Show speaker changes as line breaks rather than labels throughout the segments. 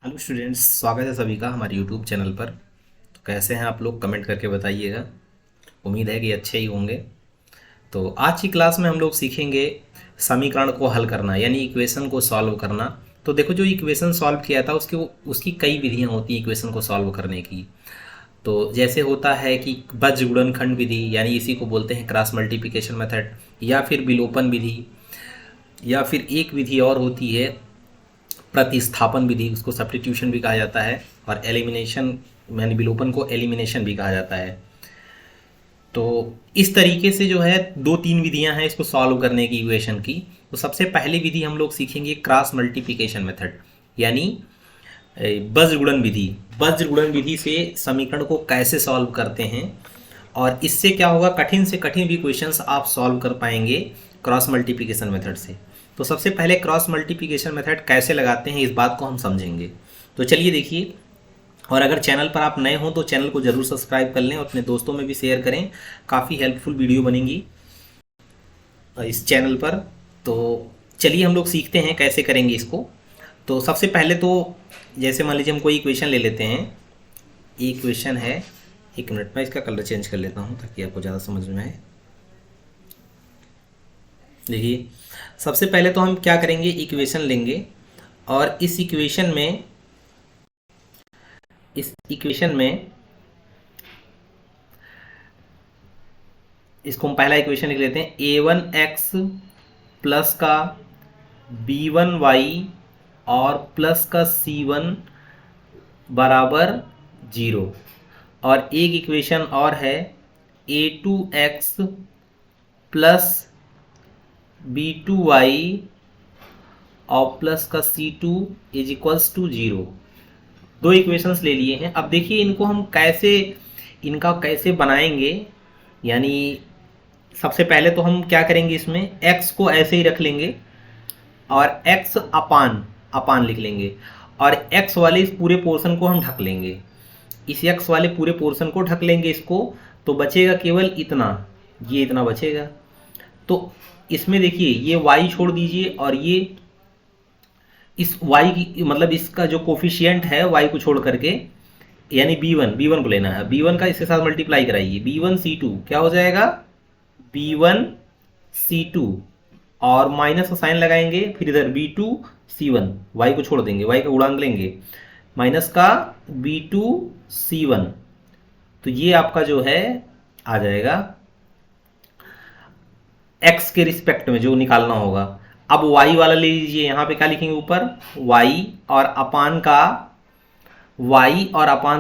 Hello students, स्वागत है सभी का हमारे यूट्यूब चैनल पर। तो कैसे हैं आप लोग, कमेंट करके बताइएगा। उम्मीद है कि अच्छे ही होंगे। तो आज की क्लास में हम लोग सीखेंगे समीकरण को हल करना, यानी इक्वेशन को सॉल्व करना। तो देखो, जो इक्वेशन सॉल्व किया था उसकी कई विधियां होती हैं इक्वेशन को सॉल्व करने की। तो जैसे होता है कि बज गुणनखंड विधि, यानी इसी को बोलते हैं क्रॉस मल्टीप्लिकेशन मेथड, या फिर विलोपन विधि, या फिर एक विधि और होती है प्रतिस्थापन विधि, उसको सब्स्टिट्यूशन भी कहा जाता है, और एलिमिनेशन यानी विलोपन को एलिमिनेशन भी कहा जाता है। तो इस तरीके से जो है दो तीन विधियां हैं इसको सॉल्व करने की इक्वेशन की। तो सबसे पहली विधि हम लोग सीखेंगे क्रॉस मल्टीप्लिकेशन मेथड, यानी बज्र गुणन विधि। बज्र गुणन विधि से समीकरण को कैसे सॉल्व करते हैं, और इससे क्या होगा, कठिन से कठिन भी क्वेश्चंस आप सॉल्व कर पाएंगे क्रॉस मल्टीप्लिकेशन मेथड से। तो सबसे पहले क्रॉस मल्टीप्लिकेशन मेथड कैसे लगाते हैं, इस बात को हम समझेंगे। तो चलिए देखिए, और अगर चैनल पर आप नए हों तो चैनल को ज़रूर सब्सक्राइब कर लें और अपने दोस्तों में भी शेयर करें। काफ़ी हेल्पफुल वीडियो बनेंगी इस चैनल पर। तो चलिए हम लोग सीखते हैं कैसे करेंगे इसको। तो सबसे पहले तो जैसे मान लीजिए हम कोई इक्वेशन ले लेते हैं। इक्वेशन है, एक मिनट में इसका कलर चेंज कर लेता हूँ ताकि आपको ज़्यादा समझ में आए। देखिए, सबसे पहले तो हम क्या करेंगे, इक्वेशन लेंगे, और इस इक्वेशन में इसको हम पहला इक्वेशन लिख लेते हैं। a1x प्लस का b1y और प्लस का c1 बराबर 0। और एक इक्वेशन और है a2x प्लस b2y और प्लस का c2 इज इक्वल्स टू 0। दो इक्वेशंस ले लिए हैं। अब देखिए इनका कैसे बनाएंगे। यानी सबसे पहले तो हम क्या करेंगे, इसमें x को ऐसे ही रख लेंगे और x अपान अपान लिख लेंगे, और x वाले इस पूरे पोर्शन को हम ढक लेंगे। इस x वाले पूरे पोर्शन को ढक लेंगे इसको, तो बचेगा केवल इतना, ये इतना बचेगा। तो इसमें देखिए ये y छोड़ दीजिए, और ये इस y की मतलब इसका जो कोफिशियंट है y को छोड़ करके, यानी b1 को लेना है। b1 का इसके साथ मल्टीप्लाई कराइए, b1c2 क्या हो जाएगा, b1c2, और माइनस का साइन लगाएंगे, फिर इधर b2c1, y को छोड़ देंगे, y का गुणांक लेंगे, माइनस का b2c1। तो ये आपका जो है आ जाएगा x के रिस्पेक्ट में जो निकालना होगा। अब y वाला ले लीजिए, यहाँ पे क्या लिखेंगे ऊपर, y और अपान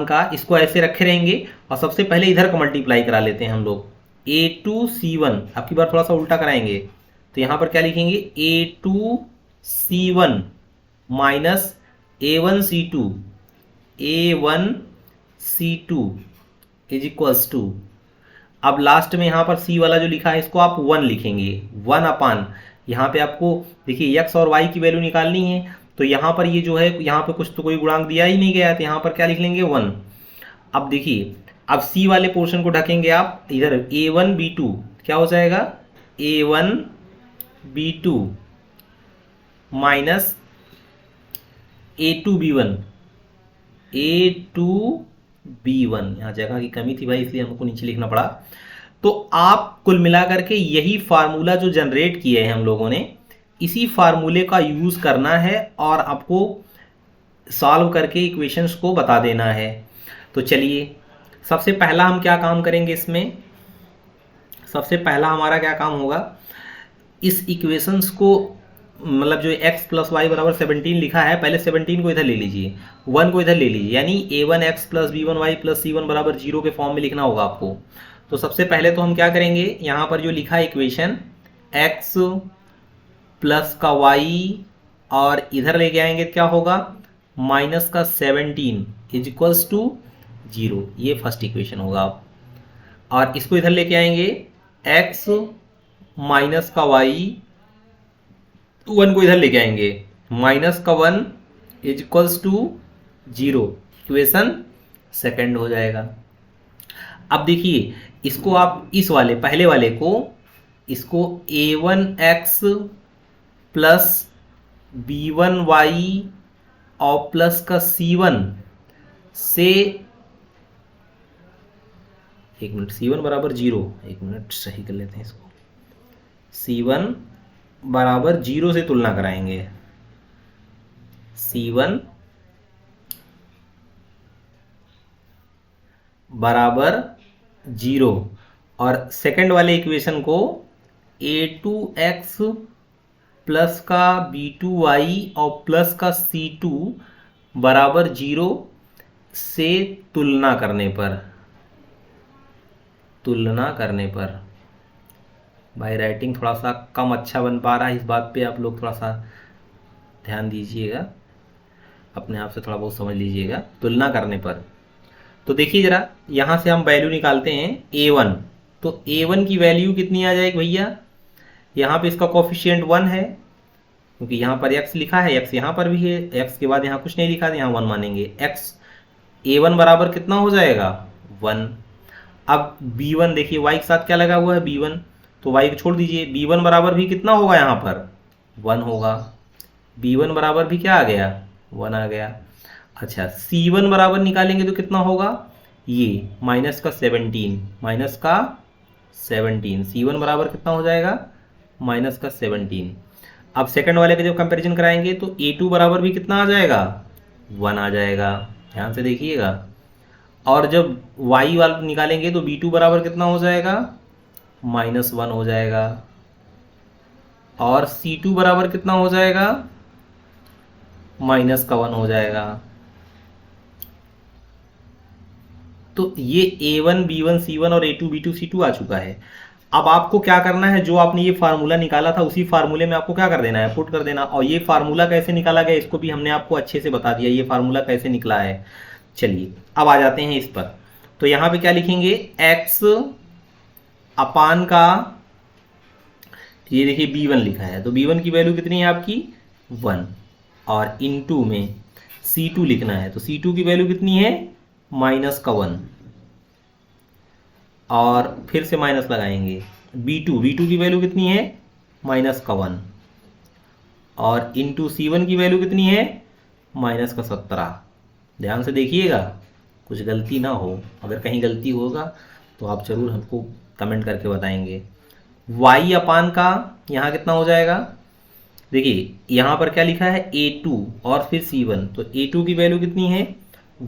का इसको ऐसे रखे रहेंगे, और सबसे पहले इधर का मल्टीप्लाई करा लेते हैं हम लोग। a2c1 अब की बार थोड़ा सा उल्टा कराएंगे, तो यहाँ पर क्या लिखेंगे, a2c1 minus a1c2 is equals to, अब लास्ट में यहाँ पर c वाला जो लिखा है इसको आप 1 लिखेंगे, 1 अपान, यहाँ पे आपको देखिए x और y की वैल्यू निकालनी है। तो यहाँ पर ये जो है, यहाँ पे कुछ तो कोई गुणांक दिया ही नहीं गया है, तो यहाँ पर क्या लिख लेंगे, 1। अब देखिए, अब c वाले पोर्शन को ढकेंगे आप, इधर a1b2 क्या हो जाएगा, a1b2 माइनस a2b1 यहाँ जगह की कमी थी भाई, इसलिए हमको नीचे लिखना पड़ा। तो आप कुल मिलाकर के यही फार्मूला जो जनरेट किए हैं हम लोगों ने, इसी फार्मूले का यूज करना है और आपको सॉल्व करके इक्वेशंस को बता देना है। तो चलिए, सबसे पहला हम क्या काम करेंगे इसमें, सबसे पहला हमारा क्या काम होगा, इस इक्वेशंस को मतलब जो x प्लस वाई बराबर 17 लिखा है, पहले 17 को इधर ले लीजिए, 1 को इधर ले लीजिए, यानी a1x plus b1y plus c1 बराबर 0 के फॉर्म में लिखना होगा आपको। तो सबसे पहले तो हम क्या करेंगे, यहाँ पर जो लिखा है इक्वेशन x प्लस का y, और इधर लेके आएंगे क्या होगा, माइनस का 17 इज इक्वल्स टू 0, ये फर्स्ट इक्वेशन होगा। और इसको इधर लेके आएंगे, x माइनस का y, 1 को इधर लेके आएंगे, माइनस का 1 is equals to 0, equation second हो जाएगा। अब देखिए, इसको आप इस वाले पहले वाले को, इसको a1x प्लस b1y और प्लस का C1 से, एक मिनट, C1 बराबर 0, एक मिनट सही कर लेते हैं इसको, C1 बराबर 0 से तुलना कराएंगे। C1 बराबर 0 और सेकंड वाले इक्वेशन को A2x प्लस का B2y और प्लस का C2 बराबर 0 से तुलना करने पर भाई राइटिंग थोड़ा सा कम अच्छा बन पा रहा है, इस बात पे आप लोग थोड़ा सा ध्यान दीजिएगा, अपने आप से थोड़ा बहुत समझ लीजिएगा। तुलना करने पर तो देखिए जरा, यहाँ से हम वैल्यू निकालते हैं A1, तो A1 की वैल्यू कितनी आ जाएगी भैया, यहाँ पे इसका कोफिशिएंट 1 है, क्योंकि यहाँ पर x लिखा है, x यहाँ पर भी है, x के बाद यहाँ कुछ नहीं लिखा है, यहाँ 1 मानेंगे। x A1 बराबर कितना हो जाएगा 1। अब B1 देखिए y के साथ क्या लगा हुआ है B1, तो y को छोड़ दीजिए, B1 बराबर भी कितना होगा यहाँ पर 1 होगा, B1 बराबर भी क्या आ गया 1 आ गया। अच्छा C1 बराबर निकालेंगे तो कितना होगा, ये माइनस का 17, C1 बराबर कितना हो जाएगा माइनस का 17। अब सेकंड वाले का जब कंपैरिजन कराएंगे तो A2 बराबर भी कितना आ जाएगा 1 आ जाएगा, ध्यान से देखिएगा। और जब y वाला निकालेंगे तो B2 बराबर कितना हो जाएगा -1 हो जाएगा, और C2 बराबर कितना हो जाएगा -1 हो जाएगा। तो ये A1 B1 C1 और A2 B2 C2 आ चुका है। अब आपको क्या करना है, जो आपने ये फार्मूला निकाला था उसी फार्मूले में आपको क्या कर देना है, पुट कर देना। और ये फार्मूला कैसे निकाला गया इसको भी हमने आपको अच्छे से बता दिया, ये फार्मूला कैसे निकला है। चलिए अब आ जाते हैं इस पर। तो यहाँ पे क्या लिखेंगे, x अपान का, ये देखिए B1 लिखा है, तो B1 की वैल्यू कितनी है आपकी 1, और इनटू में C2 लिखना है, तो C2 की वैल्यू कितनी है -1, और फिर से माइनस लगाएंगे। B2 की वैल्यू कितनी है -1, और इंटू C1 की वैल्यू कितनी है -17। ध्यान से देखिएगा कुछ गलती ना हो, अगर कहीं गलती होगा तो आप जरूर हमको कमेंट करके बताएंगे। y अपान का यहाँ कितना हो जाएगा, देखिए यहाँ पर क्या लिखा है A2 और फिर C1, तो A2 की वैल्यू कितनी है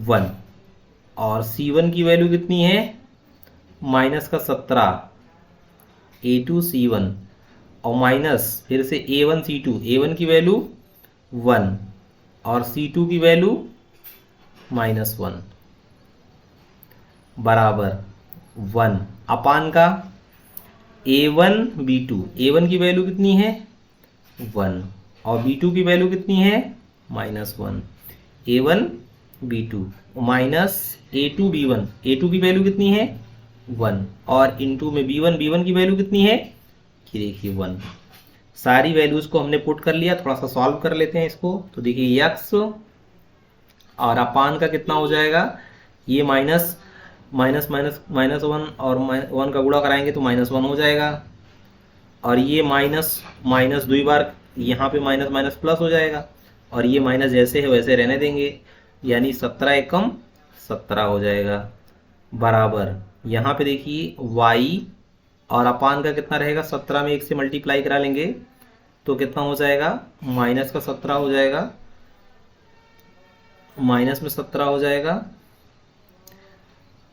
1, और C1 की वैल्यू कितनी है -17, A2 C1, और माइनस फिर से A1 C2, A1 की वैल्यू 1 और C2 की वैल्यू -1 बराबर 1 अपान का A1 B2, A1 की वैल्यू कितनी है 1 और B2 की वैल्यू कितनी है -1, A1 B2 minus A2 B1, A2 की वैल्यू कितनी है 1, और इनटू में B1 की वैल्यू कितनी है, कि देखिए 1। सारी वैल्यूज को हमने पुट कर लिया, थोड़ा सा सॉल्व कर लेते हैं इसको। तो देखिए x और अपान का कितना हो जाएगा, ये माइनस 1 और 1 का गुणा कराएंगे तो -1 हो जाएगा, और ये माइनस 2 बार यहाँ पे माइनस प्लस हो जाएगा, और ये माइनस जैसे है वैसे रहने देंगे, यानी 17 एकम 17 हो जाएगा, बराबर यहाँ पे देखिए y और अपान का कितना रहेगा, 17 में 1 से मल्टीप्लाई करा लेंगे तो कितना हो जाएगा माइनस का 17 हो जाएगा, माइनस में 17 हो जाएगा,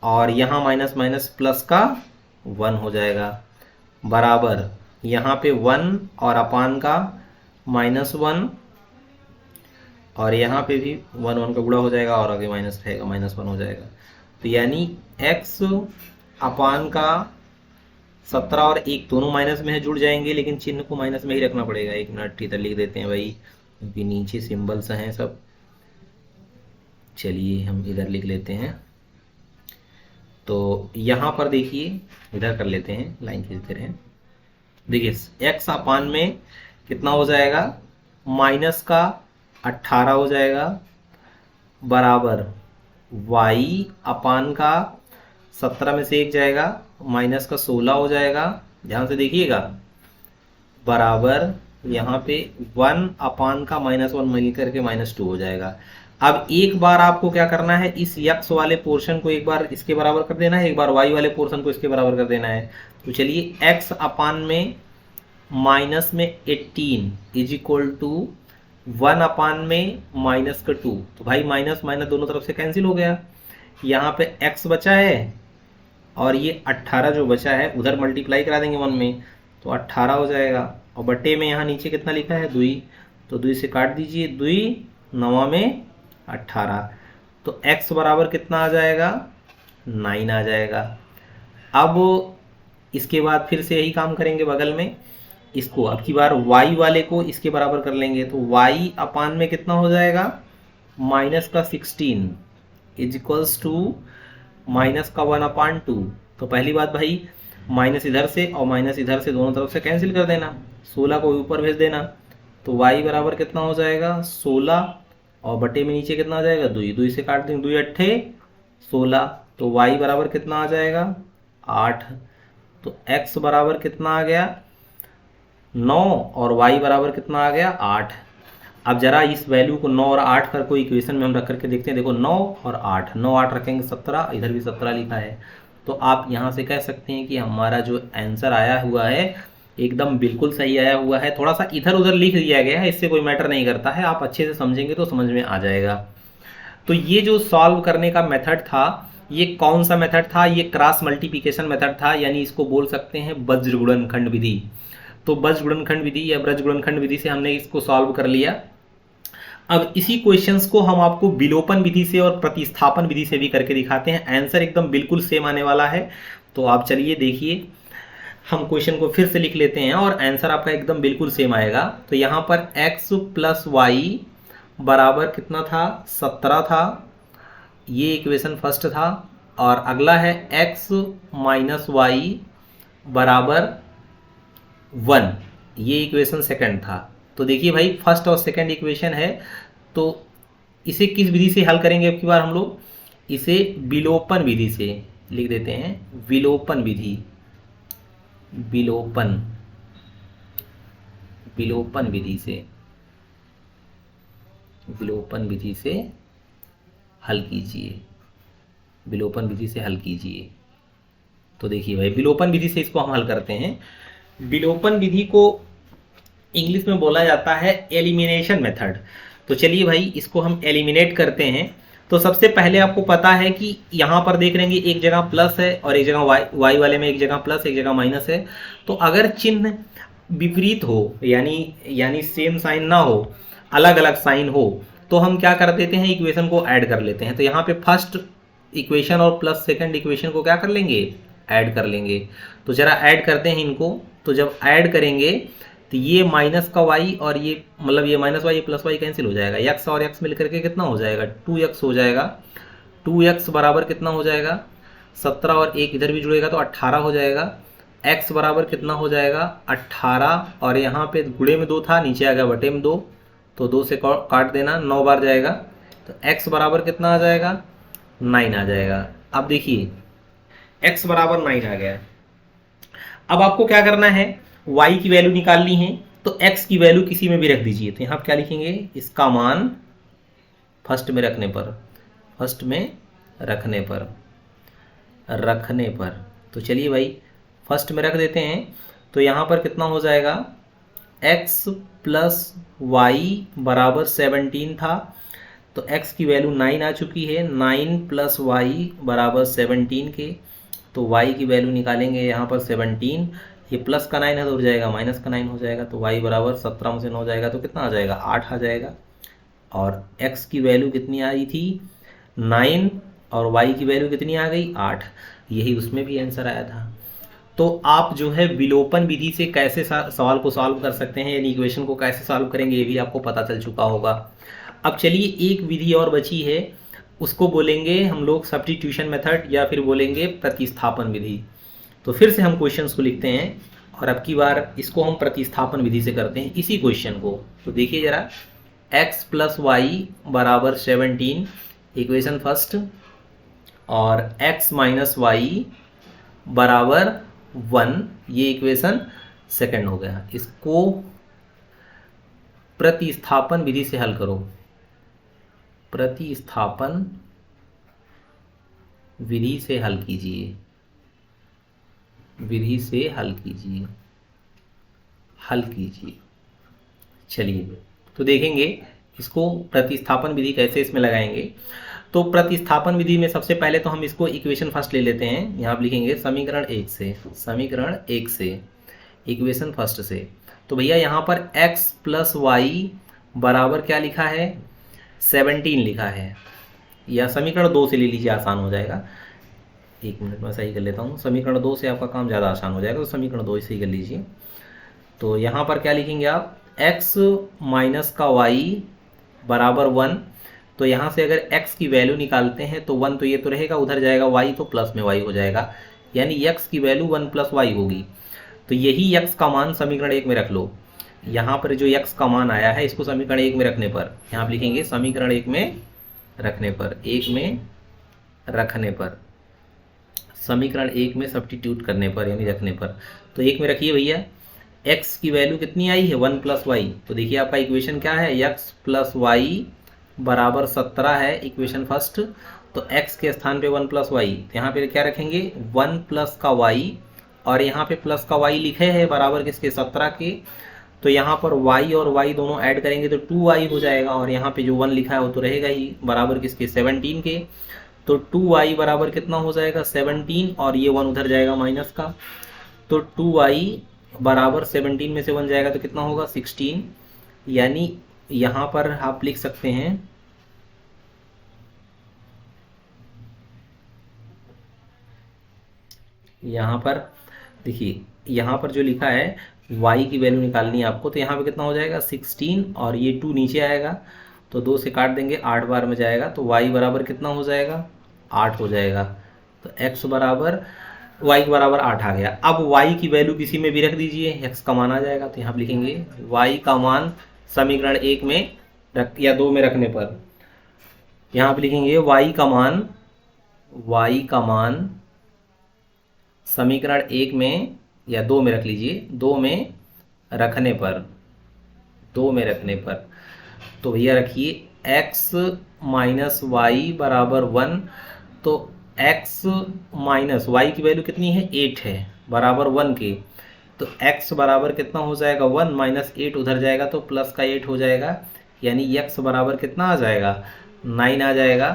और यहाँ माइनस प्लस का 1 हो जाएगा, बराबर यहाँ पे 1 और अपान का -1, और यहाँ पे भी 1 का गुणा हो जाएगा और आगे माइनस रहेगा, -1 हो जाएगा। तो यानी x अपान का 17 और 1 दोनों माइनस में है, जुड़ जाएंगे, लेकिन चिन्ह को माइनस में ही रखना पड़ेगा। एक मिनट इधर लिख देते हैं भाई, क्योंकि नीचे सिंबल्स हैं सब। चलिए हम इधर लिख लेते हैं। तो यहाँ पर देखिए, इधर कर लेते हैं, लाइन खींचते रहें। देखिए x अपान में कितना हो जाएगा, माइनस का 18 हो जाएगा, बराबर y अपान का 17 में से 1 जाएगा, माइनस का 16 हो जाएगा, ध्यान से देखिएगा, बराबर यहाँ पे 1 का -1 मिल करके -2 हो जाएगा। अब एक बार आपको क्या करना है, इस यक्स वाले पोर्शन को एक बार इसके बराबर कर देना है, एक बार वाई वाले पोर्शन को इसके बराबर कर देना है। तो चलिए एक्स अपान में माइनस में 18 इज इक्वल टू 1 अपान में -2। तो भाई माइनस माइनस दोनों तरफ से कैंसिल हो गया। यहाँ पे x बचा है और ये 18 जो बचा है उधर मल्टीप्लाई करा देंगे 1 में, तो 18 हो जाएगा। और बट्टे में यहाँ नीचे कितना लिखा है 2, तो 2 से काट दीजिए, 2 9 में 18। तो x बराबर कितना आ जाएगा 9 आ जाएगा। अब इसके बाद फिर से यही काम करेंगे, बगल में इसको अब की बार y वाले को इसके बराबर कर लेंगे। तो y अपान में कितना हो जाएगा -16 इज इक्वल्स टू -1/2। तो पहली बात भाई माइनस इधर से और माइनस इधर से दोनों तरफ से कैंसिल कर देना, 16 को ऊपर भेज देना। तो y बराबर कितना हो जाएगा 16 और बटे में नीचे कितना आ जाएगा 2, 2 से काट देंगे, 2 8 16। तो y बराबर कितना आ जाएगा 8। तो x बराबर कितना आ गया 9 और y बराबर कितना आ गया 8। अब जरा इस वैल्यू को 9 और 8 कर कोई इक्वेशन में हम रख करके देखते हैं। देखो 9 और 8, 9 8 रखेंगे 17, इधर भी 17 लिखा है। तो आप यहाँ से कह सकते हैं कि हमारा जो आंसर आया हुआ है एकदम बिल्कुल सही आया हुआ है। थोड़ा सा इधर उधर लिख दिया गया है, इससे कोई मैटर नहीं करता है, आप अच्छे से समझेंगे तो समझ में आ जाएगा। तो ये जो सॉल्व करने का मेथड था, ये कौन सा मेथड था, ये क्रॉस मल्टीप्लिकेशन मेथड था, यानी इसको बोल सकते हैं वज्र गुणनखंड विधि। तो वज्र गुणनखंड विधि या ब्रज गुणनखंड विधि से हमने इसको सॉल्व कर लिया। अब इसी क्वेश्चंस को हम आपको विलोपन विधि से और प्रतिस्थापन विधि से भी करके दिखाते हैं। आंसर एकदम बिल्कुल सेम आने वाला है। तो आप चलिए देखिए, हम क्वेश्चन को फिर से लिख लेते हैं और आंसर आपका एकदम बिल्कुल सेम आएगा। तो यहाँ पर x + y बराबर कितना था 17 था, ये इक्वेशन फर्स्ट था। और अगला है x - y बराबर 1, ये इक्वेशन सेकंड था। तो देखिए भाई फर्स्ट और सेकंड इक्वेशन है, तो इसे किस विधि से हल करेंगे अब की बार हम लोग, इसे विलोपन विधि से लिख देते हैं। विलोपन विधि, विलोपन विलोपन विधि से, विलोपन विधि से हल कीजिए, विलोपन विधि से हल कीजिए। तो देखिए भाई विलोपन विधि से इसको हम हल करते हैं। विलोपन विधि को इंग्लिश में बोला जाता है एलिमिनेशन मेथड। तो चलिए भाई इसको हम एलिमिनेट करते हैं। तो सबसे पहले आपको पता है कि यहाँ पर देख लेंगे एक जगह प्लस है और एक जगह वाई वाले में एक जगह प्लस एक जगह माइनस है। तो अगर चिन्ह विपरीत हो, यानी सेम साइन ना हो, अलग अलग साइन हो, तो हम क्या कर देते हैं इक्वेशन को ऐड कर लेते हैं। तो यहाँ पे फर्स्ट इक्वेशन और प्लस सेकंड इक्वेशन को क्या कर लेंगे ऐड कर लेंगे। तो जरा ऐड करते हैं इनको। तो जब ऐड करेंगे तो ये माइनस का y और ये मतलब ये minus y plus y cancel हो जाएगा, x और x मिल करके कितना हो जाएगा 2x हो जाएगा। 2x बराबर कितना हो जाएगा 17 और 1 इधर भी जुड़ेगा तो 18 हो जाएगा। x बराबर कितना हो जाएगा 18 और यहाँ पे गुणे में 2 था, नीचे आ गया बटे में 2, तो 2 से काट देना, 9 बार जाएगा। तो x बराबर कितना आ जाएगा 9 आ जाएगा। अब देखिए x बराबर 9 आ गया। अब आपको क्या करना है, y की वैल्यू निकालनी है। तो x की वैल्यू किसी में भी रख दीजिए। तो यहाँ क्या लिखेंगे, इसका मान फर्स्ट में रखने पर, फर्स्ट में रखने पर तो चलिए भाई फर्स्ट में रख देते हैं। तो यहाँ पर कितना हो जाएगा x + y बराबर 17 था। तो x की वैल्यू 9 आ चुकी है, 9 + y बराबर 17 के। तो y की वैल्यू निकालेंगे यहाँ पर 17, ये प्लस का 9 है तो उड़ जाएगा, माइनस का 9 हो जाएगा। तो y बराबर 17 में से 9 जाएगा तो कितना आ जाएगा 8 आ जाएगा। और x की वैल्यू कितनी आ रही थी 9 और y की वैल्यू कितनी आ गई 8, यही उसमें भी आंसर आया था। तो आप जो है विलोपन विधि से कैसे सवाल को सॉल्व कर सकते हैं, यानी इक्वेशन को कैसे सॉल्व करेंगे ये भी आपको पता चल चुका होगा। अब चलिए एक विधि और बची है, उसको बोलेंगे हम लोग सब्स्टिट्यूशन मेथड या फिर बोलेंगे प्रतिस्थापन विधि। तो फिर से हम क्वेश्चंस को लिखते हैं और अब की बार इसको हम प्रतिस्थापन विधि से करते हैं इसी क्वेश्चन को। तो देखिए जरा, x + y बराबर 17 इक्वेशन फर्स्ट और x - y बराबर 1 ये इक्वेशन सेकंड हो गया। इसको प्रतिस्थापन विधि से हल करो, प्रतिस्थापन विधि से हल कीजिए, विधि से हल कीजिए, हल कीजिए। चलिए तो देखेंगे इसको प्रतिस्थापन विधि कैसे इसमें लगाएंगे। तो प्रतिस्थापन विधि में सबसे पहले तो हम इसको इक्वेशन फर्स्ट ले लेते हैं। यहाँ आप लिखेंगे समीकरण 1 से, समीकरण 1 से, इक्वेशन फर्स्ट से। तो भैया यहाँ पर x प्लस वाई बराबर क्या लिखा है, 17 लिखा है, या समीकरण 2 से ले लीजिए, आसान हो जाएगा। एक मिनट में सही कर लेता हूँ, समीकरण 2 से आपका काम ज़्यादा आसान हो जाएगा, तो समीकरण 2 से ही कर लीजिए। तो यहाँ पर क्या लिखेंगे आप, x माइनस का y बराबर 1। तो यहाँ से अगर x की वैल्यू निकालते हैं तो 1 तो ये तो रहेगा, उधर जाएगा y तो प्लस में y हो जाएगा, यानी x की वैल्यू 1 प्लस y होगी। तो यही x का मान समीकरण 1 में रख लो। यहाँ पर जो x का मान आया है इसको समीकरण 1 में रखने पर, यहाँ आप लिखेंगे समीकरण 1 में रखने पर, 1 में रखने पर, समीकरण 1 में सब्स्टिट्यूट करने पर यानी रखने पर। तो 1 में रखिए भैया, x की वैल्यू कितनी आई है, 1 प्लस वाई। तो देखिए आपका इक्वेशन क्या है, x प्लस वाई बराबर 17 है, इक्वेशन फर्स्ट। तो x के स्थान पे 1 प्लस वाई, यहाँ पे क्या रखेंगे, 1 प्लस का y, और यहाँ पे प्लस का y लिखे है बराबर किसके, 17 के। तो यहाँ पर y और y दोनों ऐड करेंगे तो 2y हो जाएगा, और यहाँ पे जो 1 लिखा है वो तो रहेगा ही, बराबर किसके, 17 के। तो 2y बराबर कितना हो जाएगा, 17, और ये 1 उधर जाएगा माइनस का। तो 2y बराबर 17 में से 1 जाएगा तो कितना होगा, 16। यानी यहाँ पर आप लिख सकते हैं, यहाँ पर देखिए, यहाँ पर जो लिखा है y की वैल्यू निकालनी है आपको, तो यहाँ पे कितना हो जाएगा, 16, और ये 2 नीचे आएगा तो 2 से काट देंगे, 8 बार में जाएगा, तो y बराबर कितना हो जाएगा, 8 हो जाएगा। तो x बराबर, y के बराबर 8 आ गया। अब y की वैल्यू किसी में भी रख दीजिए, x का मान आ जाएगा। तो यहाँ लिखेंगे y का मान समीकरण 1 में या 2 में रखने पर, यहाँ पे लिखेंगे y का मान, y का मान समीकरण 1 में या 2 में रख लीजिए, 2 में रखने पर, 2 में रखने पर। तो भैया रखिए x माइनस वाई बराबर 1। तो x माइनस वाई की वैल्यू कितनी है, 8 है, बराबर 1 के। तो x बराबर कितना हो जाएगा, 1 माइनस 8 उधर जाएगा तो प्लस का 8 हो जाएगा, यानी x बराबर कितना आ जाएगा, 9 आ जाएगा।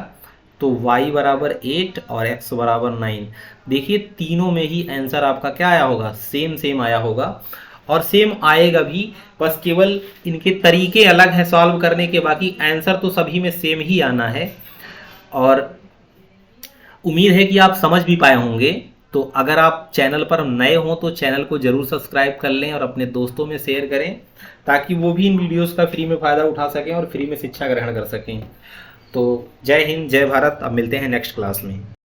तो y बराबर 8 और x बराबर 9। देखिए तीनों में ही आंसर आपका क्या आया होगा, सेम सेम आया होगा, और सेम आएगा भी, बस केवल इनके तरीके अलग हैं सॉल्व करने के, बाकी आंसर तो सभी में सेम ही आना है। और उम्मीद है कि आप समझ भी पाए होंगे। तो अगर आप चैनल पर नए हों तो चैनल को जरूर सब्सक्राइब कर लें और अपने दोस्तों में शेयर करें, ताकि वो भी इन वीडियोस का फ्री में फ़ायदा उठा सकें और फ्री में शिक्षा ग्रहण कर सकें। तो जय हिंद, जय भारत। अब मिलते हैं नेक्स्ट क्लास में।